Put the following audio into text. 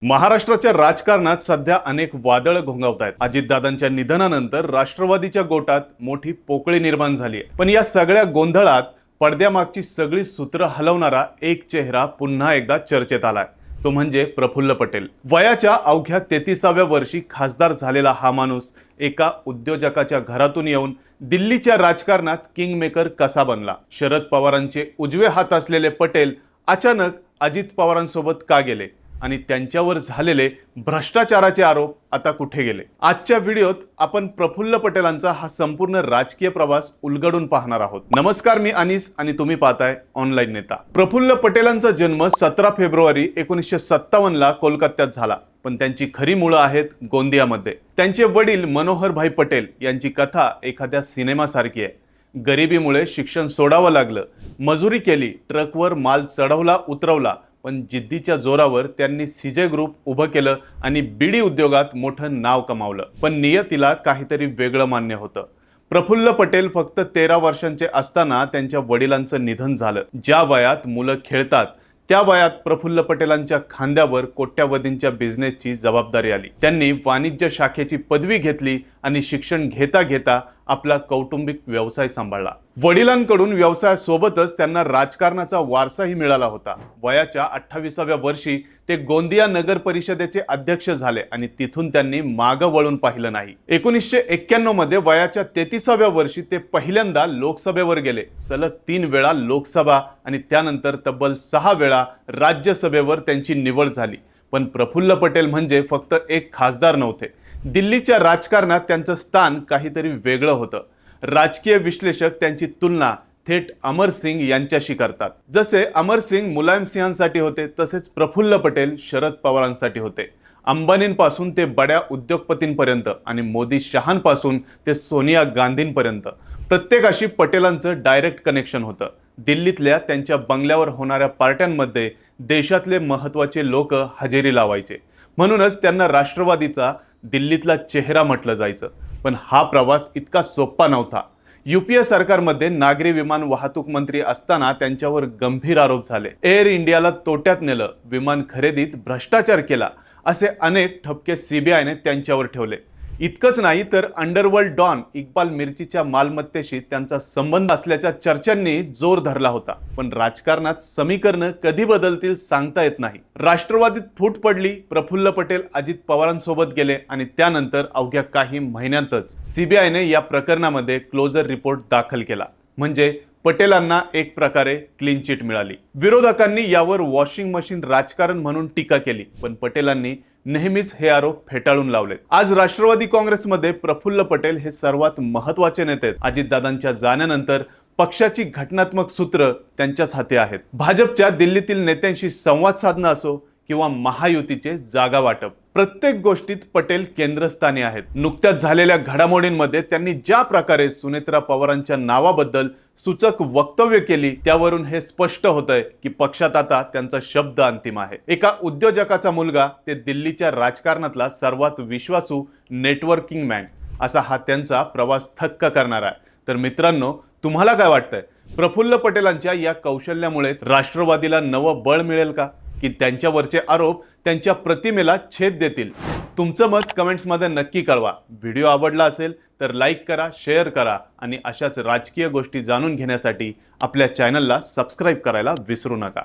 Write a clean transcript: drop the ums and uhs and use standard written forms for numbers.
महाराष्ट्राच्या राजकारणात सध्या अनेक वादळ घोंगावत आहेत। अजितदादांच्या निधनानंतर राष्ट्रवादीच्या गोटात मोठी पोकळी निर्माण झाली आहे। पण या सगळ्या गोंधळात पडद्यामागची सगळी सूत्र हलवणारा एक चेहरा पुन्हा एकदा चर्चेत आलाय, तो म्हणजे प्रफुल्ल पटेल। वयाच्या अवघ्या 33व्या वर्षी खासदार झालेला हा माणूस एका उद्योजकाच्या घरातून येऊन दिल्लीच्या राजकारणात किंगमेकर कसा बनला? शरद पवारांचे उजवे हात असलेले पटेल अचानक अजित पवारांसोबत का गेले आणि त्यांच्यावर झालेले भ्रष्टाचाराचे आरोप आता कुठे गेले? आजच्या व्हिडिओत आपण प्रफुल्ल पटेलांचा हा संपूर्ण राजकीय प्रवास उलगडून पाहणार आहोत। नमस्कार, मी अनिस आणि तुम्ही पाहताय ऑनलाईन नेता। प्रफुल्ल पटेलांचा जन्म 17 फेब्रुवारी 1957 ला कोलकात्यात झाला, पण त्यांची खरी मुळं आहेत गोंदियामध्ये। त्यांचे वडील मनोहर भाई पटेल यांची कथा एखाद्या सिनेमासारखी आहे। गरिबीमुळे शिक्षण सोडावं लागलं, मजुरी केली, ट्रकवर माल चढवला उतरवला, पण जिद्दीच्या जोरावर त्यांनी सीजे ग्रुप उभं केलं आणि बीडी उद्योगात मोठं नाव कमावलं। पण नियतीला काहीतरी वेगळं मान्य होतं। प्रफुल्ल पटेल फक्त 13 वर्षांचे असताना त्यांच्या वडिलांचं निधन झालं। ज्या वयात मुलं खेळतात त्या वयात प्रफुल्ल पटेलांच्या खांद्यावर कोट्यावधींच्या बिझनेसची जबाबदारी आली। त्यांनी वाणिज्य शाखेची पदवी घेतली आणि शिक्षण घेता घेता आपला कौटुंबिक व्यवसाय सांभाळला। वडिलांकडून व्यवसायासोबतच त्यांना राजकारणाचा वारसाही मिळाला होता। वयाच्या 28व्या वर्षी ते गोंदिया नगर परिषदेचे अध्यक्ष झाले आणि तिथून त्यांनी मागं वळून पाहिलं नाही। 1991 मध्ये वयाच्या 33व्या वर्षी ते पहिल्यांदा लोकसभेवर गेले। सलग 3 वेळा लोकसभा आणि त्यानंतर तब्बल 6 वेळा राज्यसभेवर त्यांची निवड झाली। पण प्रफुल्ल पटेल म्हणजे फक्त एक खासदार नव्हते। दिल्लीच्या राजकारणात त्यांचं स्थान काहीतरी वेगळं होतं। राजकीय विश्लेषक त्यांची तुलना थेट अमर सिंग यांच्याशी करतात। जसे अमर सिंग मुलायम सिंहांसाठी होते, तसेच प्रफुल्ल पटेल शरद पवारांसाठी होते। अंबानींपासून ते बड्या उद्योगपतींपर्यंत आणि मोदी शहांपासून ते सोनिया गांधींपर्यंत प्रत्येकाशी पटेलांचं डायरेक्ट कनेक्शन होतं। दिल्लीतल्या त्यांच्या बंगल्यावर होणाऱ्या पार्ट्यांमध्ये देशातले महत्त्वाचे लोक हजेरी लावायचे, म्हणूनच त्यांना राष्ट्रवादीचा दिल्लीतला चेहरा म्हटलं जायचं। पण हा प्रवास इतका सोपा नव्हता। यूपीए सरकारमध्ये नागरी विमान वाहतूक मंत्री असताना त्यांच्यावर गंभीर आरोप झाले। एअर इंडियाला तोट्यात नेलं, विमान खरेदीत भ्रष्टाचार केला, असे अनेक ठपके सीबीआयने त्यांच्यावर ठेवले। इतकंच नाही तर अंडरवर्ल्ड डॉन इक्बाल मिर्चीच्या मालमत्तेशी त्यांचा संबंध असल्याच्या चर्चांनी जोर धरला होता। पण राजकारणात समीकरणं कधी बदलतील सांगता येत नाही। राष्ट्रवादीत फूट पडली, प्रफुल्ल पटेल अजित पवारांसोबत गेले आणि त्यानंतर अवघ्या काही महिन्यांतच सीबीआयने या प्रकरणामध्ये क्लोजर रिपोर्ट दाखल केला। म्हणजे पटेलांना एक प्रकारे क्लीन चिट मिळाली। विरोधकांनी यावर वॉशिंग मशीन राजकारण म्हणून टीका केली, पण पटेलांनी नेहमीच हे आरोप फेटाळून लावले। आज राष्ट्रवादी काँग्रेसमध्ये प्रफुल्ल पटेल हे सर्वात महत्त्वाचे नेते आहेत। अजितदादांच्या जाण्यानंतर पक्षाची घटनात्मक सूत्र त्यांच्याच हाती आहेत। भाजपच्या दिल्लीतील नेत्यांशी संवाद साधणं असो किंवा महायुतीचे जागा वाटप, प्रत्येक गोष्टीत पटेल केंद्रस्थानी आहेत। नुकत्याच झालेल्या घडामोडींमध्ये त्यांनी ज्या प्रकारे सुनेत्रा पवारांच्या नावाबद्दल सूचक वक्तव्य केली, त्यावरून हे स्पष्ट होतंय की पक्षात आता त्यांचा शब्द अंतिम आहे। एका उद्योजकाचा मुलगा ते दिल्लीच्या राजकारणातला सर्वात विश्वासू नेटवर्किंग मॅन, असा हा त्यांचा प्रवास थक्क करणारा आहे। तर मित्रांनो, तुम्हाला काय वाटतंय? प्रफुल्ल पटेलांच्या या कौशल्यामुळेच राष्ट्रवादीला नवं बळ मिळेल का, की त्यांच्यावरचे आरोप त्यांच्या प्रतिमेला छेद देतील? तुमचं मत कमेंट्समध्ये नक्की कळवा। व्हिडिओ आवडला असेल तर लाईक करा, शेअर करा आणि अशाच राजकीय गोष्टी जाणून घेण्यासाठी आपल्या चॅनलला सबस्क्राईब करायला विसरू नका।